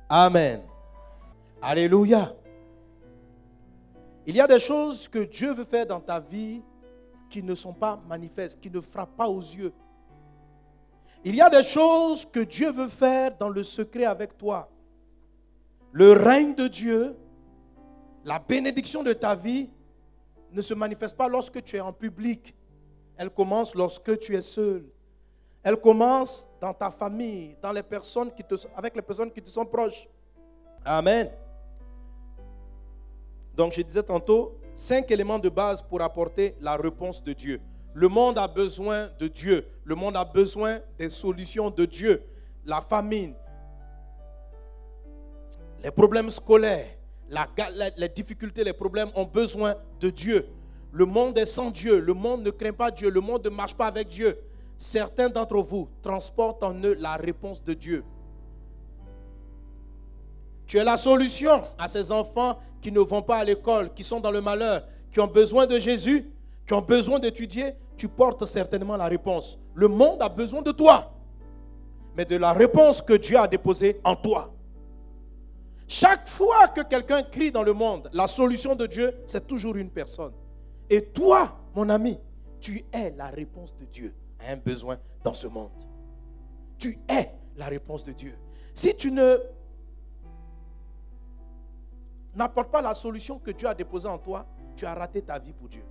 Amen. Alléluia. Il y a des choses que Dieu veut faire dans ta vie qui ne sont pas manifestes, qui ne frappent pas aux yeux. Il y a des choses que Dieu veut faire dans le secret avec toi. Le règne de Dieu, la bénédiction de ta vie ne se manifeste pas lorsque tu es en public. Elle commence lorsque tu es seul. Elle commence dans ta famille, dans les personnes avec les personnes qui te sont proches. Amen. Donc je disais tantôt, 5 éléments de base pour apporter la réponse de Dieu. Le monde a besoin de Dieu. Le monde a besoin des solutions de Dieu. La famine, les problèmes scolaires, les difficultés, les problèmes ont besoin de Dieu. Le monde est sans Dieu. Le monde ne craint pas Dieu. Le monde ne marche pas avec Dieu. Certains d'entre vous transportent en eux la réponse de Dieu. Tu es la solution à ces enfants qui ne vont pas à l'école, qui sont dans le malheur, qui ont besoin de Jésus, qui ont besoin d'étudier. Tu portes certainement la réponse. Le monde a besoin de toi, mais de la réponse que Dieu a déposée en toi. Chaque fois que quelqu'un crie dans le monde, la solution de Dieu, c'est toujours une personne. Et toi, mon ami, tu es la réponse de Dieu à un besoin dans ce monde. Tu es la réponse de Dieu. Si tu n'apportes pas la solution que Dieu a déposée en toi, tu as raté ta vie pour Dieu.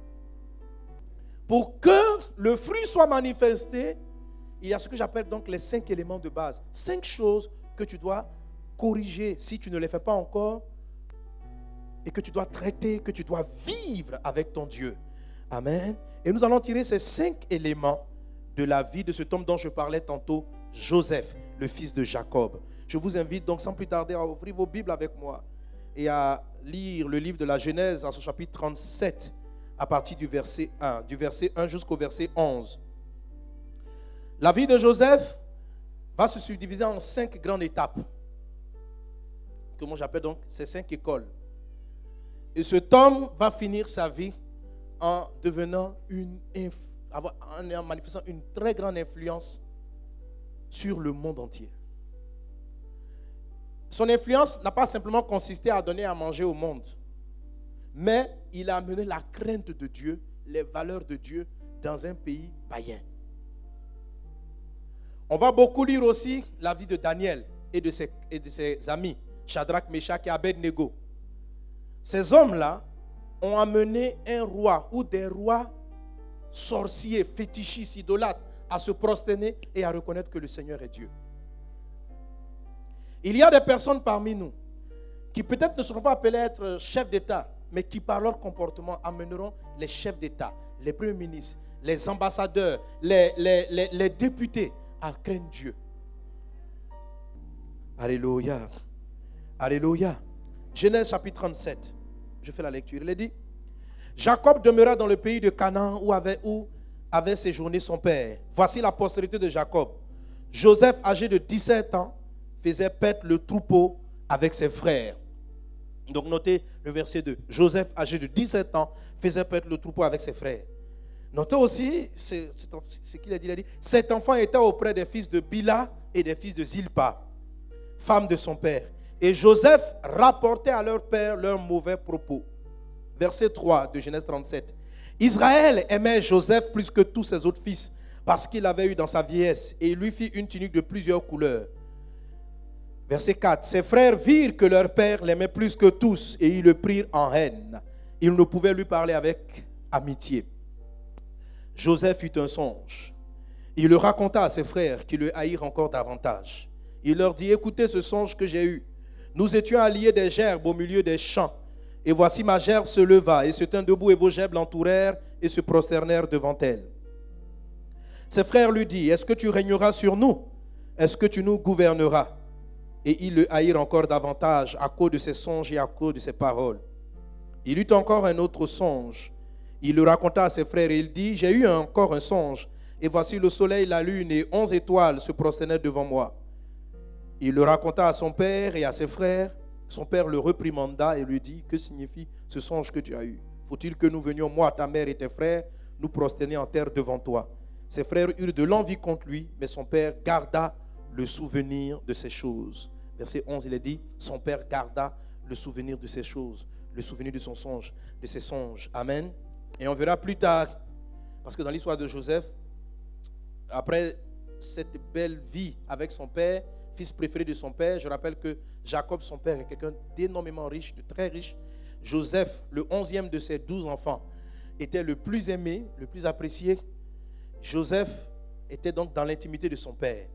Pour que le fruit soit manifesté, il y a ce que j'appelle donc les 5 éléments de base. 5 choses que tu dois corriger si tu ne les fais pas encore et que tu dois traiter, que tu dois vivre avec ton Dieu. Amen. Et nous allons tirer ces 5 éléments de la vie de cet homme dont je parlais tantôt, Joseph, le fils de Jacob. Je vous invite donc sans plus tarder à ouvrir vos Bibles avec moi et à lire le livre de la Genèse en son chapitre 37 à partir du verset 1 jusqu'au verset 11. La vie de Joseph va se subdiviser en 5 grandes étapes, que moi j'appelle donc ces 5 écoles. Et cet homme va finir sa vie en devenant en manifestant une très grande influence sur le monde entier. Son influence n'a pas simplement consisté à donner à manger au monde, mais il a amené la crainte de Dieu, les valeurs de Dieu dans un pays païen. On va beaucoup lire aussi la vie de Daniel et de ses amis, Shadrach, Meshach et Abednego. Ces hommes-là ont amené un roi ou des rois sorciers, fétichistes, idolâtres à se prosterner et à reconnaître que le Seigneur est Dieu. Il y a des personnes parmi nous qui peut-être ne seront pas appelées à être chefs d'État, mais qui par leur comportement amèneront les chefs d'État, les premiers ministres, les ambassadeurs, les députés à craindre Dieu. Alléluia. Alléluia. Genèse chapitre 37. Je fais la lecture. Il est dit: Jacob demeura dans le pays de Canaan où avait séjourné son père. Voici la postérité de Jacob. Joseph, âgé de 17 ans, faisait paître le troupeau avec ses frères. Donc notez le verset 2. Joseph, âgé de 17 ans, faisait paître le troupeau avec ses frères. Notez aussi ce qu'il a dit. Il a dit: cet enfant était auprès des fils de Bila et des fils de Zilpa, femme de son père. Et Joseph rapportait à leur père leurs mauvais propos. Verset 3 de Genèse 37. Israël aimait Joseph plus que tous ses autres fils, parce qu'il l'avait eu dans sa vieillesse, et il lui fit une tunique de plusieurs couleurs. Verset 4. Ses frères virent que leur père l'aimait plus que tous, et ils le prirent en haine. Ils ne pouvaient lui parler avec amitié. Joseph eut un songe. Il le raconta à ses frères, qui le haïrent encore davantage. Il leur dit: écoutez ce songe que j'ai eu. Nous étions alliés des gerbes au milieu des champs. Et voici ma gerbe se leva et se tint debout, et vos gerbes l'entourèrent et se prosternèrent devant elle. Ses frères lui dirent: est-ce que tu régneras sur nous? Est-ce que tu nous gouverneras? Et ils le haïrent encore davantage à cause de ses songes et à cause de ses paroles. Il eut encore un autre songe. Il le raconta à ses frères et il dit: j'ai eu encore un songe. Et voici le soleil, la lune et 11 étoiles se prosternaient devant moi. Il le raconta à son père et à ses frères. Son père le réprimanda et lui dit: que signifie ce songe que tu as eu? Faut-il que nous venions, moi, ta mère et tes frères, nous prosterner en terre devant toi? Ses frères eurent de l'envie contre lui, mais son père garda le souvenir de ces choses. verset 11, il est dit, son père garda le souvenir de ces choses, le souvenir de son songe, de ses songes. Amen. Et on verra plus tard, parce que dans l'histoire de Joseph, après cette belle vie avec son père, fils préféré de son père, je rappelle que Jacob, son père, est quelqu'un d'énormément riche, de très riche. Joseph, le 11e de ses 12 enfants, était le plus aimé, le plus apprécié. Joseph était donc dans l'intimité de son père.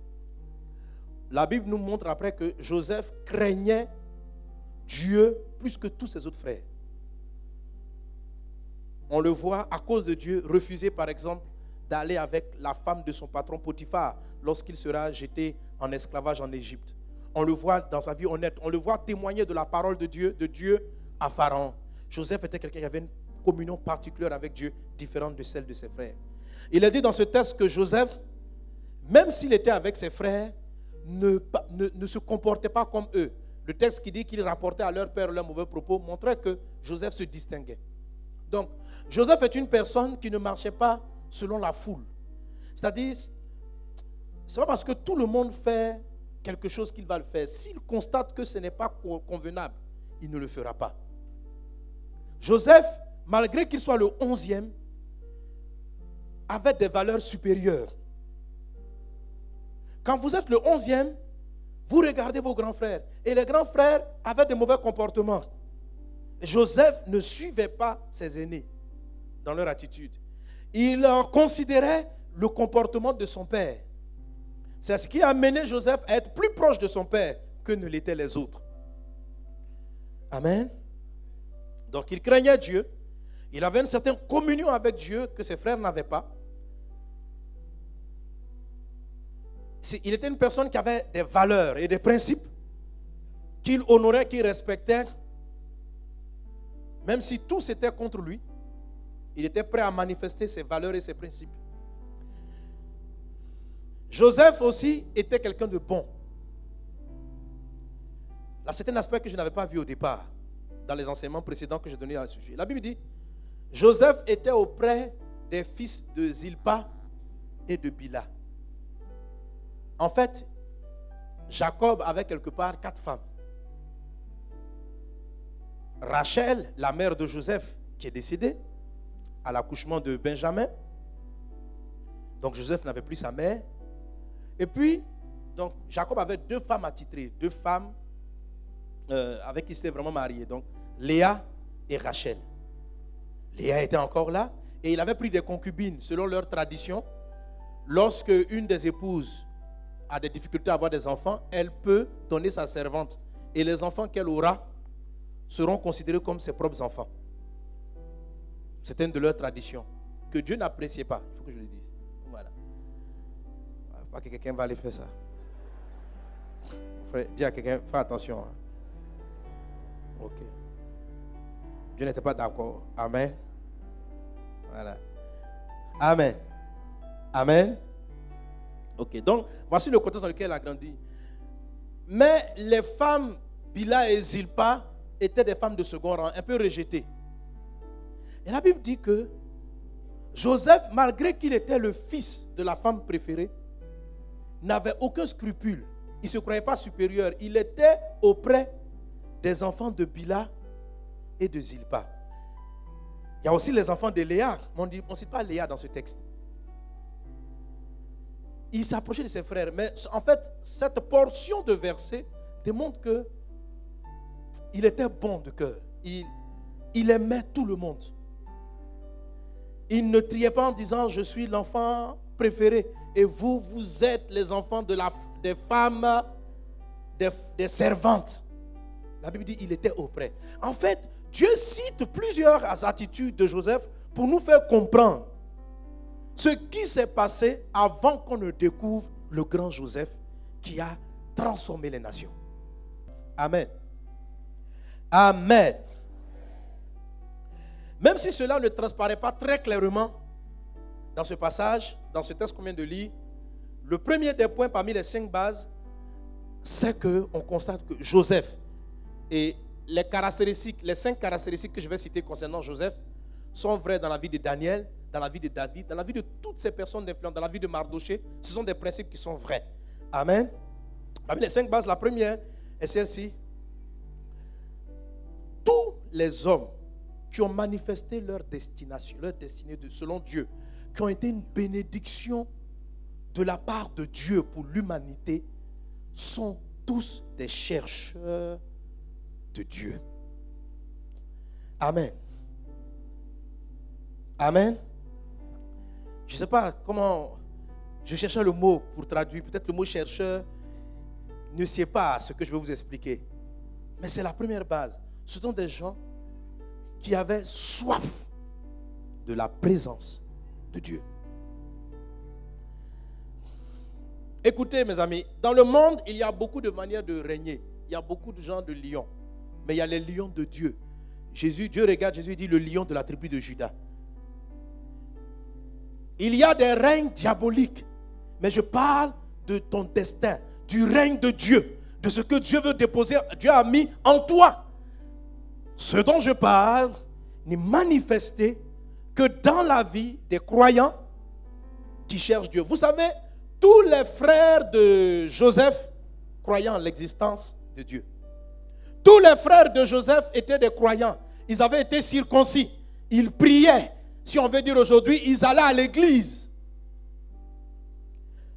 La Bible nous montre après que Joseph craignait Dieu plus que tous ses autres frères. On le voit à cause de Dieu refuser par exemple d'aller avec la femme de son patron Potiphar lorsqu'il sera jeté en esclavage en Égypte. On le voit dans sa vie honnête, on le voit témoigner de la parole de Dieu à Pharaon. Joseph était quelqu'un qui avait une communion particulière avec Dieu, différente de celle de ses frères. Il est dit dans ce texte que Joseph, même s'il était avec ses frères, ne se comportait pas comme eux. Le texte qui dit qu'il rapportait à leur père leurs mauvais propos montrait que Joseph se distinguait. Donc, Joseph est une personne qui ne marchait pas selon la foule. C'est-à-dire, ce n'est pas parce que tout le monde fait quelque chose qu'il va le faire. S'il constate que ce n'est pas convenable, il ne le fera pas. Joseph, malgré qu'il soit le 11e, avait des valeurs supérieures. Quand vous êtes le 11e, vous regardez vos grands frères. Et les grands frères avaient de mauvais comportements. Joseph ne suivait pas ses aînés dans leur attitude. Il considérait le comportement de son père. C'est ce qui a amené Joseph à être plus proche de son père que ne l'étaient les autres. Amen. Donc il craignait Dieu. Il avait une certaine communion avec Dieu que ses frères n'avaient pas. Il était une personne qui avait des valeurs et des principes qu'il honorait, qu'il respectait. Même si tous étaient contre lui, il était prêt à manifester ses valeurs et ses principes. Joseph aussi était quelqu'un de bon. Là, c'est un aspect que je n'avais pas vu au départ, dans les enseignements précédents que j'ai donnés à ce sujet. La Bible dit, Joseph était auprès des fils de Zilpa et de Bila. En fait, Jacob avait quelque part 4 femmes. Rachel, la mère de Joseph, qui est décédée à l'accouchement de Benjamin. Donc Joseph n'avait plus sa mère. Et puis, donc, Jacob avait 2 femmes attitrées, 2 femmes avec qui il s'était vraiment marié. Donc Léa et Rachel. Léa était encore là et il avait pris des concubines selon leur tradition. Lorsque une des épouses a des difficultés à avoir des enfants, elle peut donner sa servante. Et les enfants qu'elle aura seront considérés comme ses propres enfants. C'est une de leurs traditions que Dieu n'appréciait pas. Il faut que je le dise. Voilà. Il ne faut pas que quelqu'un va aller faire ça. Frère, dis à quelqu'un, fais attention. Hein. Ok. Dieu n'était pas d'accord. Amen. Voilà. Amen. Amen. Ok, donc voici le contexte dans lequel elle a grandi. Mais les femmes Bila et Zilpa étaient des femmes de second rang, un peu rejetées. Et la Bible dit que Joseph, malgré qu'il était le fils de la femme préférée, n'avait aucun scrupule. Il ne se croyait pas supérieur. Il était auprès des enfants de Bila et de Zilpa. Il y a aussi les enfants de Léa. On ne cite pas Léa dans ce texte. Il s'approchait de ses frères. Mais en fait, cette portion de verset démontre que il était bon de cœur. Il aimait tout le monde. Il ne triait pas en disant, je suis l'enfant préféré. Et vous, vous êtes les enfants des femmes, des servantes. La Bible dit, il était auprès. En fait, Dieu cite plusieurs attitudes de Joseph pour nous faire comprendre ce qui s'est passé avant qu'on ne découvre le grand Joseph qui a transformé les nations. Amen. Amen. Même si cela ne transparaît pas très clairement dans ce passage, dans ce texte qu'on vient de lire, le premier des points parmi les 5 bases, c'est qu'on constate que Joseph et les 5 caractéristiques que je vais citer concernant Joseph sont vraies dans la vie de Daniel, dans la vie de David, dans la vie de toutes ces personnes d'influence, dans la vie de Mardoché. Ce sont des principes qui sont vrais. Amen. Parmi les 5 bases, la première est celle-ci. Tous les hommes qui ont manifesté leur destination, leur destinée selon Dieu, qui ont été une bénédiction de la part de Dieu pour l'humanité, sont tous des chercheurs de Dieu. Amen. Amen. Je ne sais pas comment, je cherchais le mot pour traduire, peut-être le mot chercheur ne sait pas ce que je vais vous expliquer. Mais c'est la première base. Ce sont des gens qui avaient soif de la présence de Dieu. Écoutez mes amis, dans le monde, il y a beaucoup de manières de régner. Il y a beaucoup de gens de lions. Mais il y a les lions de Dieu. Dieu regarde Jésus et dit le lion de la tribu de Juda. Il y a des règnes diaboliques. Mais je parle de ton destin, du règne de Dieu, de ce que Dieu veut déposer, Dieu a mis en toi. Ce dont je parle n'est manifesté que dans la vie des croyants qui cherchent Dieu. Vous savez, tous les frères de Joseph croyaient en l'existence de Dieu. Tous les frères de Joseph étaient des croyants. Ils avaient été circoncis. Ils priaient. Si on veut dire aujourd'hui, ils allaient à l'église.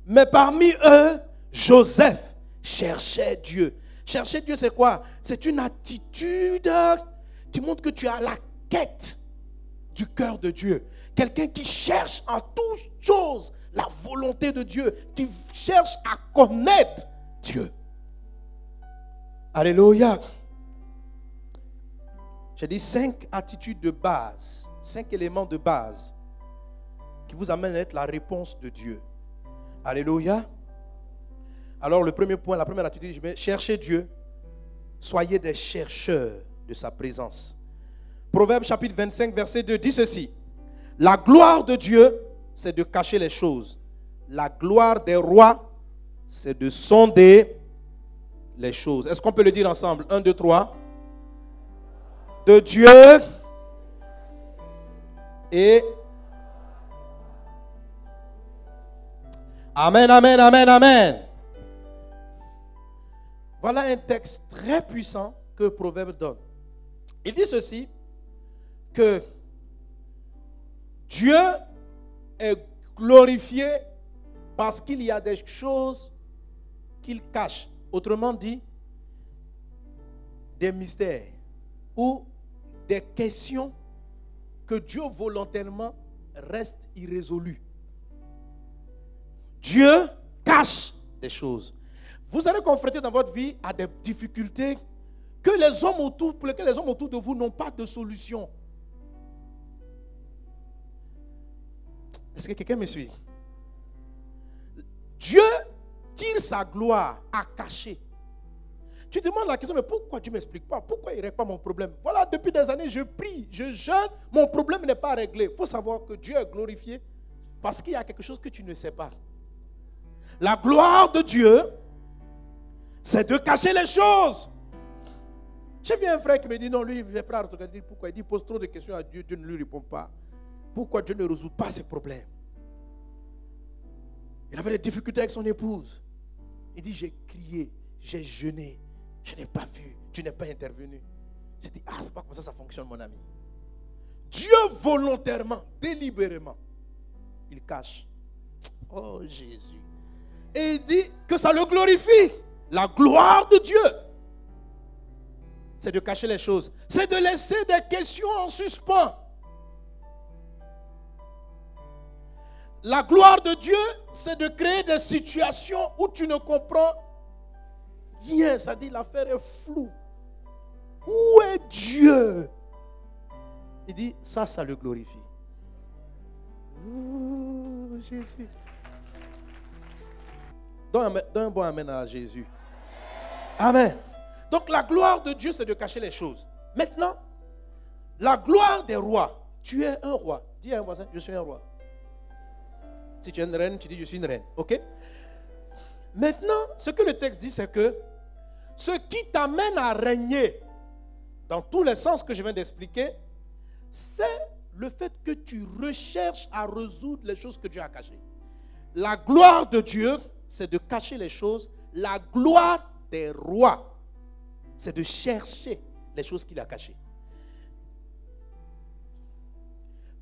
Mais parmi eux, Joseph cherchait Dieu. Chercher Dieu, c'est quoi? C'est une attitude qui montre que tu as la quête du cœur de Dieu. Quelqu'un qui cherche en toutes choses la volonté de Dieu, qui cherche à connaître Dieu. Alléluia. J'ai dit 5 attitudes de base, 5 éléments de base qui vous amènent à être la réponse de Dieu. Alléluia. Alors le premier point, la première attitude, je vais chercher Dieu. Soyez des chercheurs de sa présence. Proverbe chapitre 25, verset 2 dit ceci. La gloire de Dieu, c'est de cacher les choses. La gloire des rois, c'est de sonder les choses. Est-ce qu'on peut le dire ensemble? 1, 2, 3. De Dieu et... Amen, amen, amen, amen. Voilà un texte très puissant que Proverbe donne. Il dit ceci, que Dieu est glorifié parce qu'il y a des choses qu'il cache. Autrement dit, des mystères ou des questions que Dieu volontairement reste irrésolues. Dieu cache des choses. Vous allez confronter dans votre vie à des difficultés que les hommes autour, pour lesquelles les hommes autour de vous n'ont pas de solution. Est-ce que quelqu'un me suit? Dieu tire sa gloire à cacher. Tu demandes la question, mais pourquoi Dieu ne m'explique pas? Pourquoi il ne règle pas mon problème? Voilà, depuis des années, je prie, je jeûne, mon problème n'est pas réglé. Il faut savoir que Dieu est glorifié parce qu'il y a quelque chose que tu ne sais pas. La gloire de Dieu, c'est de cacher les choses. J'ai vu un frère qui me dit, non, lui, il est prêt à regarder. Pourquoi? Il dit, pose trop de questions à Dieu, Dieu ne lui répond pas. Pourquoi Dieu ne résout pas ses problèmes? Il avait des difficultés avec son épouse. Il dit, j'ai crié, j'ai jeûné, je n'ai pas vu, tu n'es pas intervenu. J'ai dit, c'est pas comme ça fonctionne, mon ami. Dieu volontairement, délibérément, il cache. Oh Jésus. Et il dit que ça le glorifie. La gloire de Dieu, c'est de cacher les choses. C'est de laisser des questions en suspens. La gloire de Dieu, c'est de créer des situations où tu ne comprends rien. C'est-à-dire l'affaire est floue. Où est Dieu? Il dit, ça le glorifie. Oh, Jésus. Donne un bon amen à Jésus. Amen. Donc la gloire de Dieu, c'est de cacher les choses. Maintenant, la gloire des rois. Tu es un roi. Dis à un voisin, je suis un roi. Si tu es une reine, tu dis je suis une reine. Ok? Maintenant, ce que le texte dit, c'est que ce qui t'amène à régner, dans tous les sens que je viens d'expliquer, c'est le fait que tu recherches à résoudre les choses que Dieu a cachées. La gloire de Dieu, c'est de cacher les choses. La gloire des rois, c'est de chercher les choses qu'il a cachées.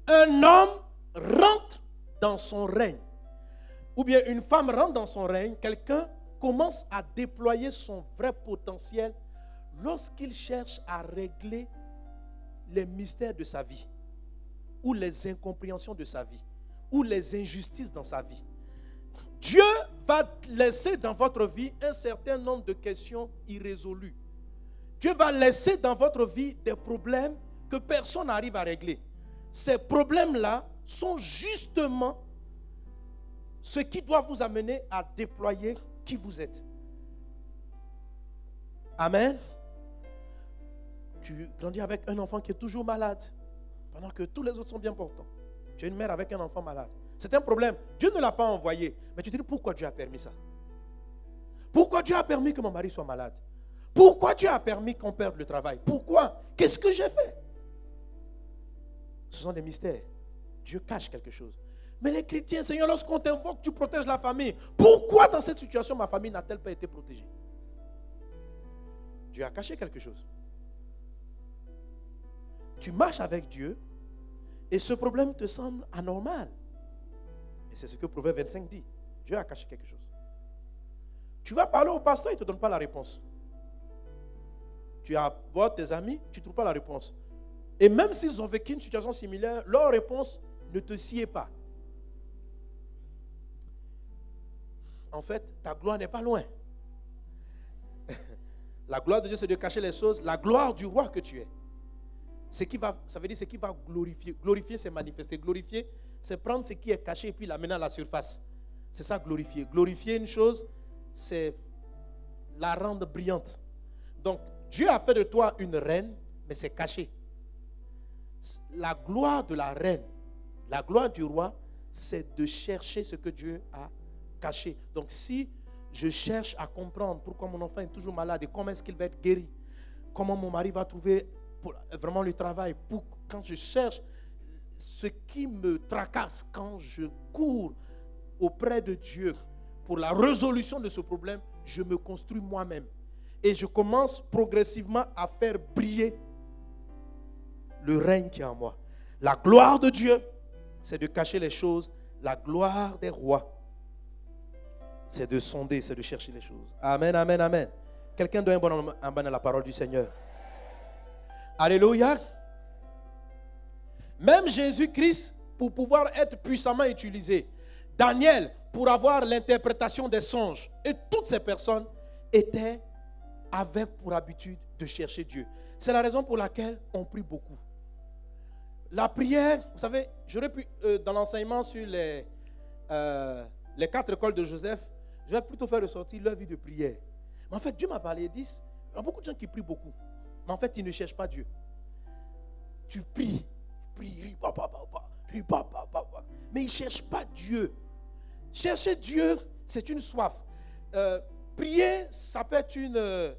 Un homme rentre dans son règne, ou bien une femme rentre dans son règne, quelqu'un commence à déployer son vrai potentiel lorsqu'il cherche à régler les mystères de sa vie, ou les incompréhensions de sa vie, ou les injustices dans sa vie. Dieu va laisser dans votre vie un certain nombre de questions irrésolues. Dieu va laisser dans votre vie des problèmes que personne n'arrive à régler. Ces problèmes-là sont justement ce qui doit vous amener à déployer qui vous êtes. Amen. Tu grandis avec un enfant qui est toujours malade, pendant que tous les autres sont bien portants. Tu as une mère avec un enfant malade. C'est un problème. Dieu ne l'a pas envoyé. Mais tu te dis, pourquoi Dieu a permis ça? Pourquoi Dieu a permis que mon mari soit malade? Pourquoi Dieu a permis qu'on perde le travail? Pourquoi? Qu'est-ce que j'ai fait? Ce sont des mystères. Dieu cache quelque chose. Mais les chrétiens, Seigneur, lorsqu'on t'invoque, tu protèges la famille. Pourquoi dans cette situation, ma famille n'a-t-elle pas été protégée? Dieu a caché quelque chose. Tu marches avec Dieu et ce problème te semble anormal. Et c'est ce que Proverbe 25 dit. Dieu a caché quelque chose. Tu vas parler au pasteur, il ne te donne pas la réponse. Tu abordes tes amis, tu ne trouves pas la réponse. Et même s'ils ont vécu une situation similaire, leur réponse ne te sied pas. En fait, ta gloire n'est pas loin. La gloire de Dieu, c'est de cacher les choses. La gloire du roi que tu es. Ça veut dire ce qui va glorifier. Glorifier, c'est manifester. Glorifier, c'est prendre ce qui est caché et puis l'amener à la surface. C'est ça, glorifier. Glorifier une chose, c'est la rendre brillante. Donc, Dieu a fait de toi une reine, mais c'est caché. La gloire de la reine, la gloire du roi, c'est de chercher ce que Dieu a caché. Donc, si je cherche à comprendre pourquoi mon enfant est toujours malade et comment est-ce qu'il va être guéri, comment mon mari va trouver vraiment le travail, quand je cherche ce qui me tracasse, quand je cours auprès de Dieu pour la résolution de ce problème, je me construis moi-même. Et je commence progressivement à faire briller le règne qui est en moi. La gloire de Dieu, c'est de cacher les choses. La gloire des rois, c'est de sonder, c'est de chercher les choses. Amen, amen, amen. Quelqu'un donne un bon à la parole du Seigneur. Alléluia. Même Jésus-Christ, pour pouvoir être puissamment utilisé, Daniel, pour avoir l'interprétation des songes, et toutes ces personnes avaient pour habitude de chercher Dieu. C'est la raison pour laquelle on prie beaucoup. La prière, vous savez, j'aurais pu, dans l'enseignement sur les 4 écoles de Joseph, je vais plutôt faire ressortir leur vie de prière. Mais en fait, Dieu m'a parlé, il y a beaucoup de gens qui prient beaucoup, mais en fait, ils ne cherchent pas Dieu. Tu pries, mais ils ne cherchent pas Dieu. Chercher Dieu, c'est une soif. Prier, ça peut être une...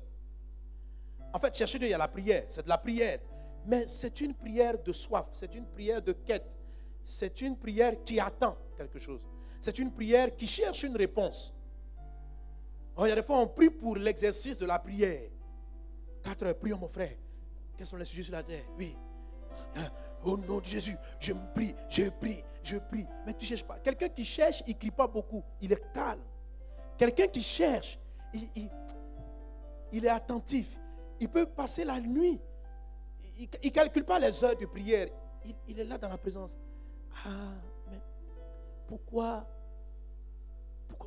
En fait, chercher Dieu, il y a la prière, c'est de la prière. Mais c'est une prière de soif, c'est une prière de quête. C'est une prière qui attend quelque chose. C'est une prière qui cherche une réponse. Oh, il y a des fois, on prie pour l'exercice de la prière. 4 heures, prions mon frère. Quels sont les sujets sur la terre? Oui. Au nom de Jésus, je me prie, je prie, je prie. Mais tu ne cherches pas. Quelqu'un qui cherche, il ne crie pas beaucoup. Il est calme. Quelqu'un qui cherche, il est attentif. Il peut passer la nuit. Il ne calcule pas les heures de prière. Il est là dans la présence. Ah, mais pourquoi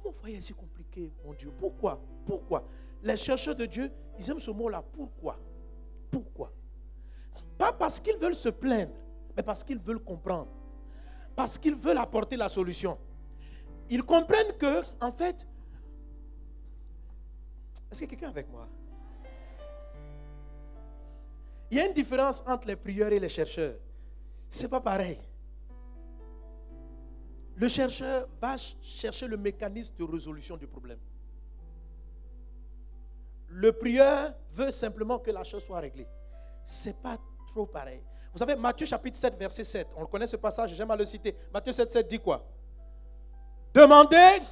mon foyer est si compliqué, mon Dieu? Pourquoi? Les chercheurs de Dieu, ils aiment ce mot-là. Pourquoi? Pas parce qu'ils veulent se plaindre, mais parce qu'ils veulent comprendre. Parce qu'ils veulent apporter la solution. Ils comprennent que, en fait, est-ce que quelqu'un est avec moi? Il y a une différence entre les prieurs et les chercheurs. Ce n'est pas pareil. Le chercheur va chercher le mécanisme de résolution du problème. Le prieur veut simplement que la chose soit réglée. Ce n'est pas trop pareil. Vous savez, Matthieu chapitre 7, verset 7, on connaît ce passage, j'aime à le citer. Matthieu 7, 7 dit quoi? Demandez,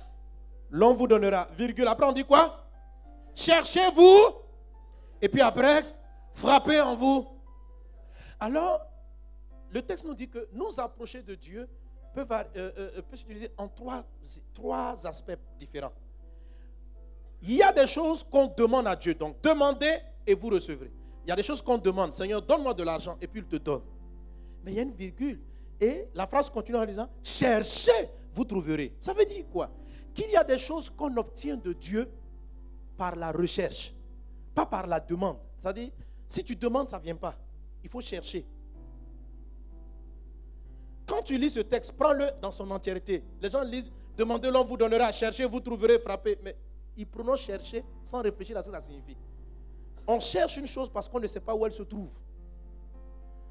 l'on vous donnera. Virgule. Après on dit quoi? Cherchez-vous Et puis après, frappez en vous. Alors, le texte nous dit que nous approcher de Dieu peut s'utiliser en trois aspects différents. Il y a des choses qu'on demande à Dieu. Donc, demandez et vous recevrez. Il y a des choses qu'on demande. Seigneur, donne-moi de l'argent et puis il te donne. Mais il y a une virgule. Et la phrase continue en disant, cherchez, vous trouverez. Ça veut dire quoi? Qu'il y a des choses qu'on obtient de Dieu par la recherche, pas par la demande. C'est-à-dire, si tu demandes, ça ne vient pas. Il faut chercher. Quand tu lis ce texte, prends-le dans son entièreté. Les gens lisent, demandez, l'on vous donnera, cherchez, vous trouverez, frappez. Mais ils prononcent chercher sans réfléchir à ce que ça signifie. On cherche une chose parce qu'on ne sait pas où elle se trouve.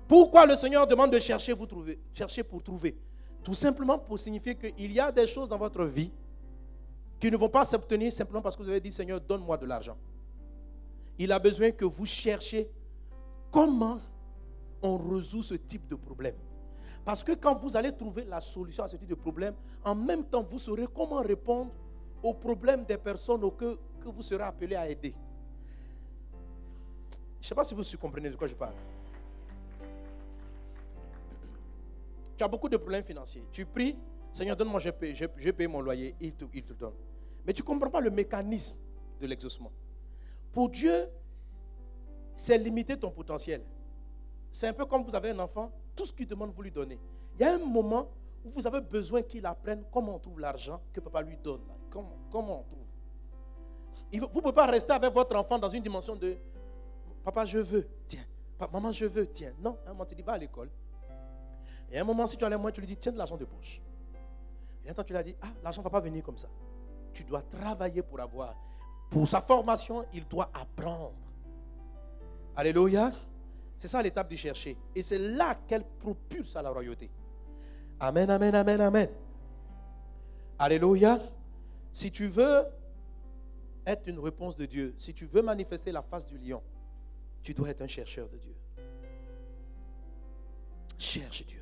Pourquoi le Seigneur demande de chercher, vous trouver, chercher pour trouver? Tout simplement pour signifier qu'il y a des choses dans votre vie qui ne vont pas s'obtenir simplement parce que vous avez dit, Seigneur, donne-moi de l'argent. Il a besoin que vous cherchiez comment on résout ce type de problème. Parce que quand vous allez trouver la solution à ce type de problème, en même temps, vous saurez comment répondre aux problèmes des personnes que vous serez appelés à aider. Je ne sais pas si vous comprenez de quoi je parle. Tu as beaucoup de problèmes financiers. Tu pries, Seigneur, donne-moi, je paye mon loyer, il te donne. Mais tu ne comprends pas le mécanisme de l'exaucement. Pour Dieu, c'est limiter ton potentiel. C'est un peu comme vous avez un enfant, tout ce qu'il demande, vous lui donnez. Il y a un moment où vous avez besoin qu'il apprenne comment on trouve l'argent que papa lui donne. Comment on trouve. Vous ne pouvez pas rester avec votre enfant dans une dimension de papa, je veux, tiens. Maman, je veux, tiens. Non, à un moment, tu dis, va à l'école. Et à un moment, si tu as les moyens, tu lui dis, tiens de l'argent de poche. Et un temps, tu lui as dit, l'argent ne va pas venir comme ça. Tu dois travailler pour avoir. Pour sa formation, il doit apprendre. Alléluia. C'est ça l'étape de chercher. Et c'est là qu'elle propulse à la royauté. Amen, amen, amen, amen. Alléluia. Si tu veux être une réponse de Dieu, si tu veux manifester la face du lion, tu dois être un chercheur de Dieu. Cherche Dieu.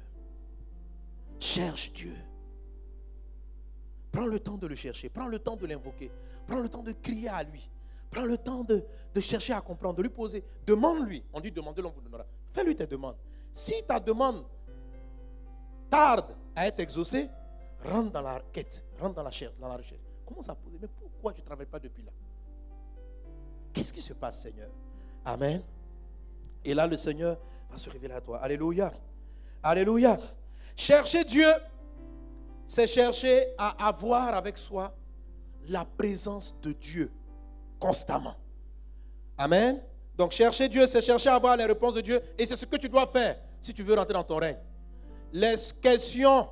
Cherche Dieu. Prends le temps de le chercher. Prends le temps de l'invoquer. Prends le temps de crier à lui. Prends le temps de chercher à comprendre, de lui poser. Demande-lui. On dit demander, l'on vous donnera. Fais-lui tes demandes. Si ta demande tarde à être exaucée, rentre dans la quête, rentre dans la recherche. Comment ça poser? Mais pourquoi tu ne travailles pas depuis là? Qu'est-ce qui se passe, Seigneur? Amen. Et là, le Seigneur va se révéler à toi. Alléluia. Alléluia. Chercher Dieu, c'est chercher à avoir avec soi la présence de Dieu constamment. Amen. Donc chercher Dieu, c'est chercher à avoir les réponses de Dieu. Et c'est ce que tu dois faire si tu veux rentrer dans ton règne. Les questions,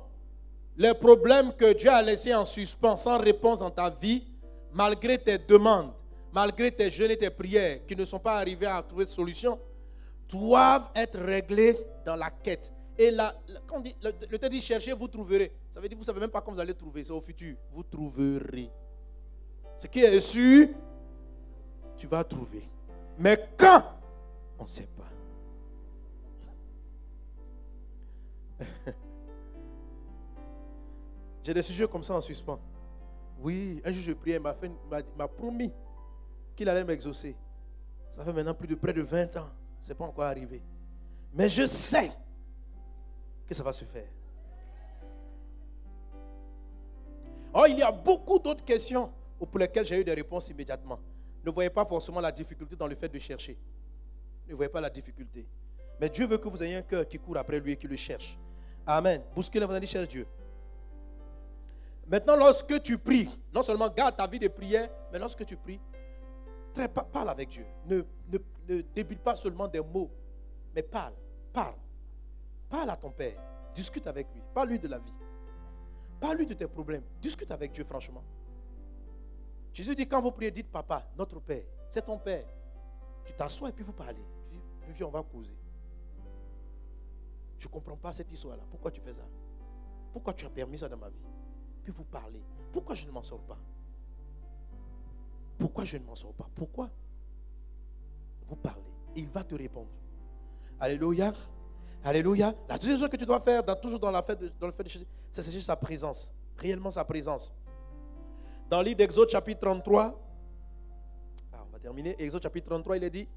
les problèmes que Dieu a laissés en suspens sans réponse dans ta vie, malgré tes demandes, malgré tes jeûnes et tes prières qui ne sont pas arrivés à trouver de solution, doivent être réglés dans la quête. Et là, quand on dit, le texte dit cherchez, vous trouverez. Ça veut dire que vous ne savez même pas quand vous allez trouver. C'est au futur. Vous trouverez. Ce qui est sûr, tu vas trouver. Mais quand? On ne sait pas. J'ai des sujets comme ça en suspens. Oui, un jour je priais, il m'a promis qu'il allait m'exaucer. Ça fait maintenant près de 20 ans. Ce n'est pas encore arrivé. Mais je sais que ça va se faire. Or, il y a beaucoup d'autres questions pour lesquelles j'ai eu des réponses immédiatement. Ne voyez pas forcément la difficulté dans le fait de chercher. Ne voyez pas la difficulté. Mais Dieu veut que vous ayez un cœur qui court après lui et qui le cherche. Amen. Bousculez, vous allez chercher Dieu. Maintenant, lorsque tu pries, non seulement garde ta vie de prière, mais lorsque tu pries, parle avec Dieu. Ne débute pas seulement des mots, mais parle. Parle à ton Père. Discute avec lui. Parle-lui de la vie. Parle-lui de tes problèmes. Discute avec Dieu, franchement. Jésus dit, quand vous priez, dites, Papa, notre Père, c'est ton Père. Tu t'assois et puis vous parlez. Tu dis, viens, on va causer. Je ne comprends pas cette histoire-là. Pourquoi tu fais ça? Pourquoi tu as permis ça dans ma vie? Puis vous parlez. Pourquoi je ne m'en sors pas? Pourquoi je ne m'en sors pas? Pourquoi? Vous parlez. Et il va te répondre. Alléluia. Alléluia. La deuxième chose que tu dois faire, toujours dans le fait de chercher, c'est chercher sa présence. Réellement sa présence. Dans le livre d'Exode chapitre 33, on va terminer. Exode chapitre 33, il est dit,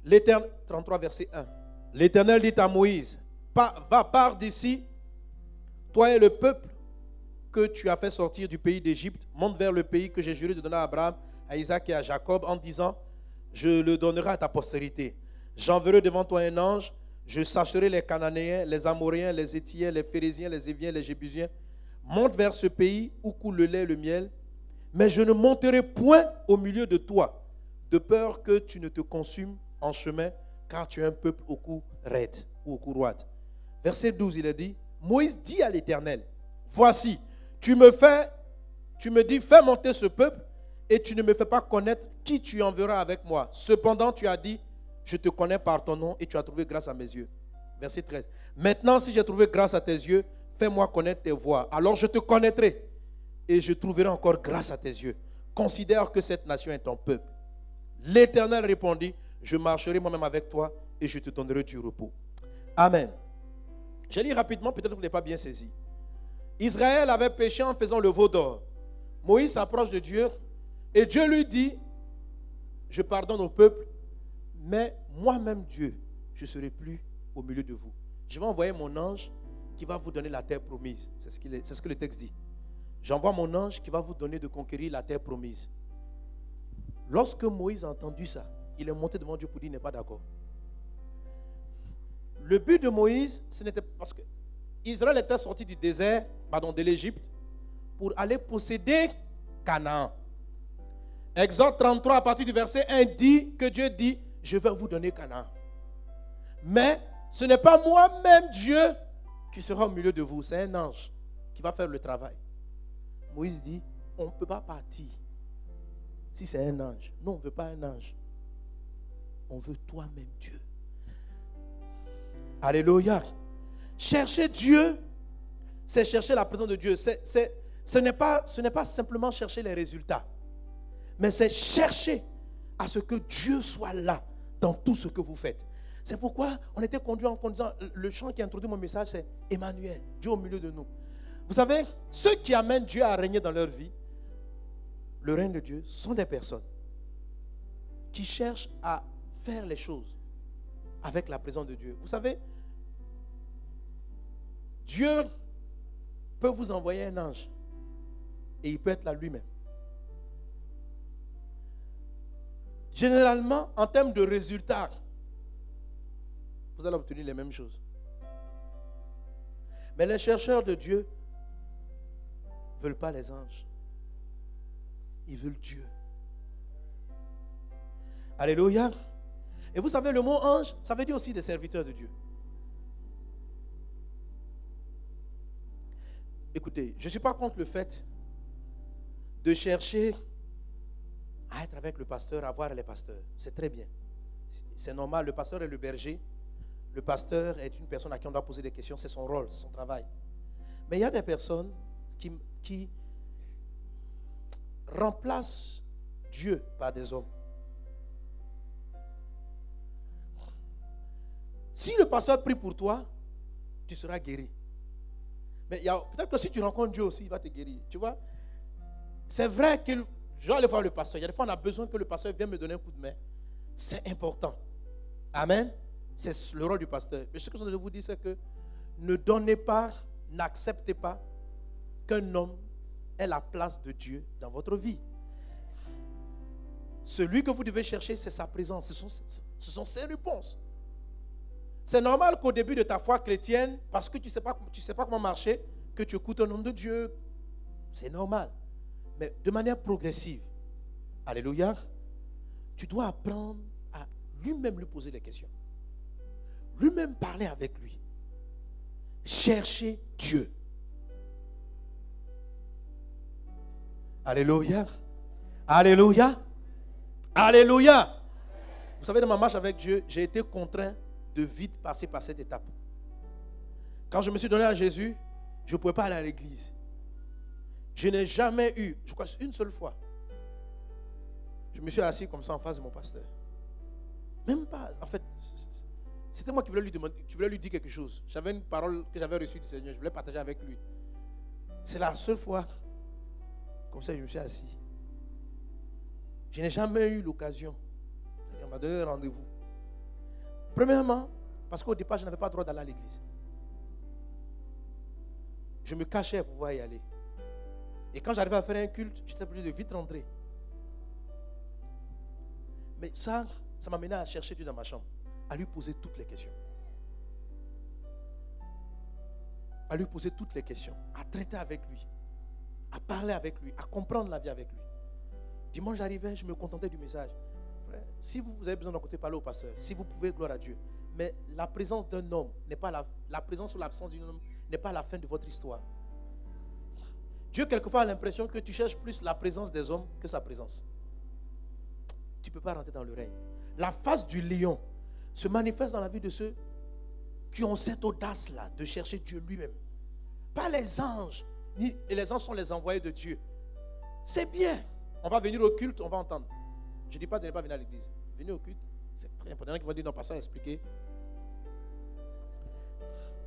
L'Éternel, 33 verset 1. L'Éternel dit à Moïse, va, pars d'ici, toi et le peuple que tu as fait sortir du pays d'Égypte, monte vers le pays que j'ai juré de donner à Abraham, à Isaac et à Jacob, en disant, je le donnerai à ta postérité. J'enverrai devant toi un ange, je sacherai les Cananéens, les Amoréens, les Héthiens, les Phéréziens, les Éviens, les Jébusiens. Monte vers ce pays où coule le lait et le miel, mais je ne monterai point au milieu de toi, de peur que tu ne te consumes en chemin, car tu es un peuple au cou raide ou au cou roide. Verset 12, il est dit, Moïse dit à l'Éternel, voici, tu me dis, fais monter ce peuple, et tu ne me fais pas connaître qui tu enverras avec moi. Cependant, tu as dit, je te connais par ton nom, et tu as trouvé grâce à mes yeux. Verset 13. Maintenant, si j'ai trouvé grâce à tes yeux, fais-moi connaître tes voies. Alors je te connaîtrai, et je trouverai encore grâce à tes yeux. Considère que cette nation est ton peuple. L'Éternel répondit, je marcherai moi-même avec toi, et je te donnerai du repos. Amen. Je lis rapidement, peut-être que vous n'avez pas bien saisi. Israël avait péché en faisant le veau d'or. Moïse s'approche de Dieu et Dieu lui dit, je pardonne au peuple, mais moi-même Dieu, je ne serai plus au milieu de vous. Je vais envoyer mon ange qui va vous donner la terre promise. C'est ce que le texte dit. J'envoie mon ange qui va vous donner de conquérir la terre promise. Lorsque Moïse a entendu ça, il est monté devant Dieu pour dire qu'il n'est pas d'accord. Le but de Moïse, ce n'était pas parce que Israël était sorti du désert, de l'Égypte, pour aller posséder Canaan. Exode 33, à partir du verset 1, dit que Dieu dit, je vais vous donner Canaan. Mais ce n'est pas moi-même Dieu qui sera au milieu de vous, c'est un ange qui va faire le travail. Moïse dit, on ne peut pas partir si c'est un ange. Non, on ne veut pas un ange. On veut toi-même Dieu. Alléluia. Chercher Dieu, c'est chercher la présence de Dieu. Ce n'est pas simplement chercher les résultats, mais c'est chercher à ce que Dieu soit là dans tout ce que vous faites. C'est pourquoi on était conduit en disant, le chant qui introduit mon message, c'est Emmanuel, Dieu au milieu de nous. Vous savez, ceux qui amènent Dieu à régner dans leur vie, le règne de Dieu, sont des personnes qui cherchent à faire les choses avec la présence de Dieu. Vous savez, Dieu peut vous envoyer un ange et il peut être là lui-même. Généralement, en termes de résultats, vous allez obtenir les mêmes choses. Mais les chercheurs de Dieu ne veulent pas les anges. Ils veulent Dieu. Alléluia. Et vous savez, le mot ange, ça veut dire aussi des serviteurs de Dieu. Écoutez, je ne suis pas contre le fait de chercher à être avec le pasteur, à voir les pasteurs. C'est très bien. C'est normal, le pasteur est le berger. Le pasteur est une personne à qui on doit poser des questions, c'est son rôle, c'est son travail. Mais il y a des personnes qui remplacent Dieu par des hommes. Si le pasteur prie pour toi, tu seras guéri. Mais peut-être que si tu rencontres Dieu aussi, il va te guérir. Tu vois, c'est vrai que je vais aller voir le pasteur. Il y a des fois, on a besoin que le pasteur vienne me donner un coup de main. C'est important. Amen. C'est le rôle du pasteur. Mais ce que je veux vous dire, c'est que ne donnez pas, n'acceptez pas qu'un homme ait la place de Dieu dans votre vie. Celui que vous devez chercher, c'est sa présence. Ce sont ses réponses. C'est normal qu'au début de ta foi chrétienne, parce que tu ne sais pas comment marcher, que tu écoutes un nom de Dieu. C'est normal. Mais de manière progressive, alléluia, tu dois apprendre à lui-même lui poser des questions. Lui-même parler avec lui. Chercher Dieu. Alléluia. Alléluia. Alléluia. Vous savez, dans ma marche avec Dieu, j'ai été contraint de vite passer par cette étape. Quand je me suis donné à Jésus, je ne pouvais pas aller à l'église. Je n'ai jamais eu, je crois une seule fois, je me suis assis comme ça en face de mon pasteur. Même pas, en fait, c'était moi qui voulais lui demander, qui voulais lui dire quelque chose. J'avais une parole que j'avais reçue du Seigneur, je voulais partager avec lui. C'est la seule fois, comme ça je me suis assis. Je n'ai jamais eu l'occasion. On m'a donné un rendez-vous. Premièrement, parce qu'au départ, je n'avais pas le droit d'aller à l'église. Je me cachais pour pouvoir y aller. Et quand j'arrivais à faire un culte, j'étais obligé de vite rentrer. Mais ça m'amenait à chercher Dieu dans ma chambre, à lui poser toutes les questions. À lui poser toutes les questions, à traiter avec lui, à parler avec lui, à comprendre la vie avec lui. Dimanche, j'arrivais, je me contentais du message. Frère, si vous avez besoin d'un côté, parler au pasteur. Si vous pouvez, gloire à Dieu. Mais la présence d'un homme n'est pas la présence ou l'absence d'un homme n'est pas la fin de votre histoire. Dieu, quelquefois, a l'impression que tu cherches plus la présence des hommes que sa présence. Tu ne peux pas rentrer dans le règne. La face du lion se manifeste dans la vie de ceux qui ont cette audace-là de chercher Dieu lui-même. Pas les anges. Et les anges sont les envoyés de Dieu. C'est bien. On va venir au culte, on va entendre. Je ne dis pas de ne pas venir à l'église. Venez au culte, c'est très important. Il y en a qui vont dire non, pasteur a expliqué.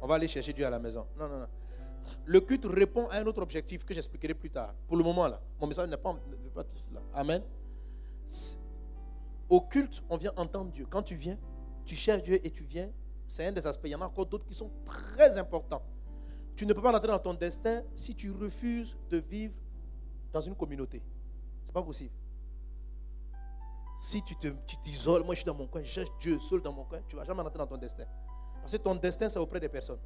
On va aller chercher Dieu à la maison. Non, non, non. Le culte répond à un autre objectif que j'expliquerai plus tard. Pour le moment, là, mon message n'est pas cela. Amen. Au culte, on vient entendre Dieu. Quand tu viens, tu cherches Dieu et tu viens. C'est un des aspects. Il y en a encore d'autres qui sont très importants. Tu ne peux pas rentrer dans ton destin si tu refuses de vivre dans une communauté. Ce n'est pas possible. Si tu t'isoles, moi je suis dans mon coin, je cherche Dieu seul dans mon coin, tu ne vas jamais rentrer dans ton destin. Parce que ton destin, c'est auprès des personnes.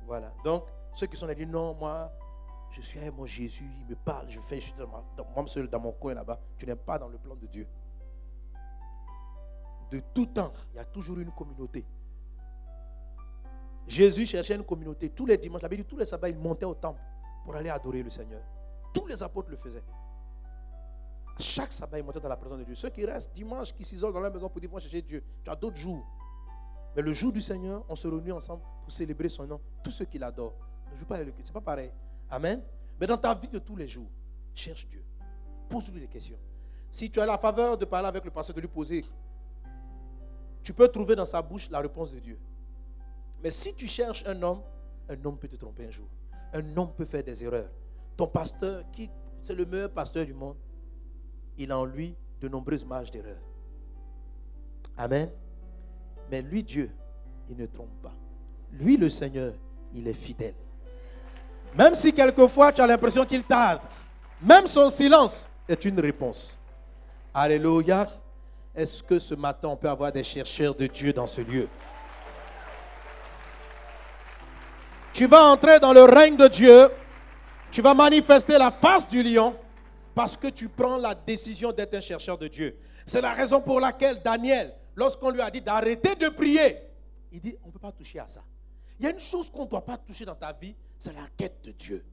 Voilà. Donc, ceux qui sont là disent, non, moi, je suis avec mon Jésus, il me parle, je suis moi seul dans mon coin là-bas. Tu n'es pas dans le plan de Dieu. De tout temps, il y a toujours une communauté. Jésus cherchait une communauté. Tous les dimanches, la Bible dit, tous les sabbats, il montait au temple pour aller adorer le Seigneur. Tous les apôtres le faisaient. Chaque sabbat, ils montaient dans la présence de Dieu. Ceux qui restent dimanche, qui s'isolent dans leur maison pour dire, vont chercher Dieu. Tu as d'autres jours. Mais le jour du Seigneur, on se réunit ensemble pour célébrer son nom. Tous ceux qui l'adorent. Ne joue pas avec le culte. Ce n'est pas pareil. Amen. Mais dans ta vie de tous les jours, cherche Dieu. Pose-lui des questions. Si tu as la faveur de parler avec le pasteur, de lui poser, tu peux trouver dans sa bouche la réponse de Dieu. Mais si tu cherches un homme peut te tromper un jour. Un homme peut faire des erreurs. Ton pasteur, qui c'est le meilleur pasteur du monde, il a en lui de nombreuses marges d'erreur. Amen. Mais lui, Dieu, il ne trompe pas. Lui, le Seigneur, il est fidèle. Même si quelquefois tu as l'impression qu'il tarde, même son silence est une réponse. Alléluia. Est-ce que ce matin, on peut avoir des chercheurs de Dieu dans ce lieu? Tu vas entrer dans le règne de Dieu. Tu vas manifester la face du lion parce que tu prends la décision d'être un chercheur de Dieu. C'est la raison pour laquelle Daniel, lorsqu'on lui a dit d'arrêter de prier, il dit, on ne peut pas toucher à ça. Il y a une chose qu'on ne doit pas toucher dans ta vie, c'est la quête de Dieu.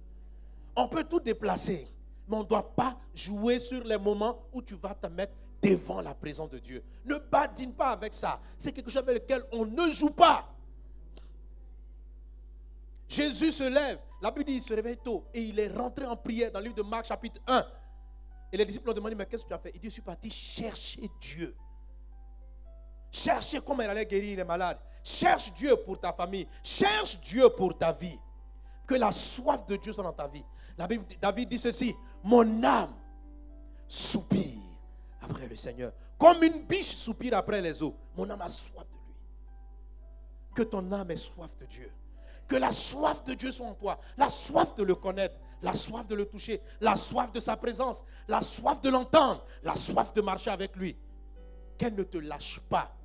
On peut tout déplacer, mais on ne doit pas jouer sur les moments où tu vas te mettre devant la présence de Dieu. Ne badine pas avec ça. C'est quelque chose avec lequel on ne joue pas. Jésus se lève, la Bible dit il se réveille tôt et il est rentré en prière dans le livre de Marc chapitre 1. Et les disciples ont demandé, mais qu'est-ce que tu as fait? Il dit, je suis parti chercher Dieu. Chercher comment il allait guérir les malades. Cherche Dieu pour ta famille. Cherche Dieu pour ta vie. Que la soif de Dieu soit dans ta vie. La Bible, David dit ceci, mon âme soupire après le Seigneur. Comme une biche soupire après les eaux. Mon âme a soif de lui. Que ton âme ait soif de Dieu. Que la soif de Dieu soit en toi. La soif de le connaître. La soif de le toucher. La soif de sa présence. La soif de l'entendre. La soif de marcher avec lui. Qu'elle ne te lâche pas.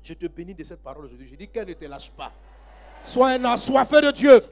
Je te bénis de cette parole aujourd'hui. Je dis qu'elle ne te lâche pas. Sois un assoiffé de Dieu.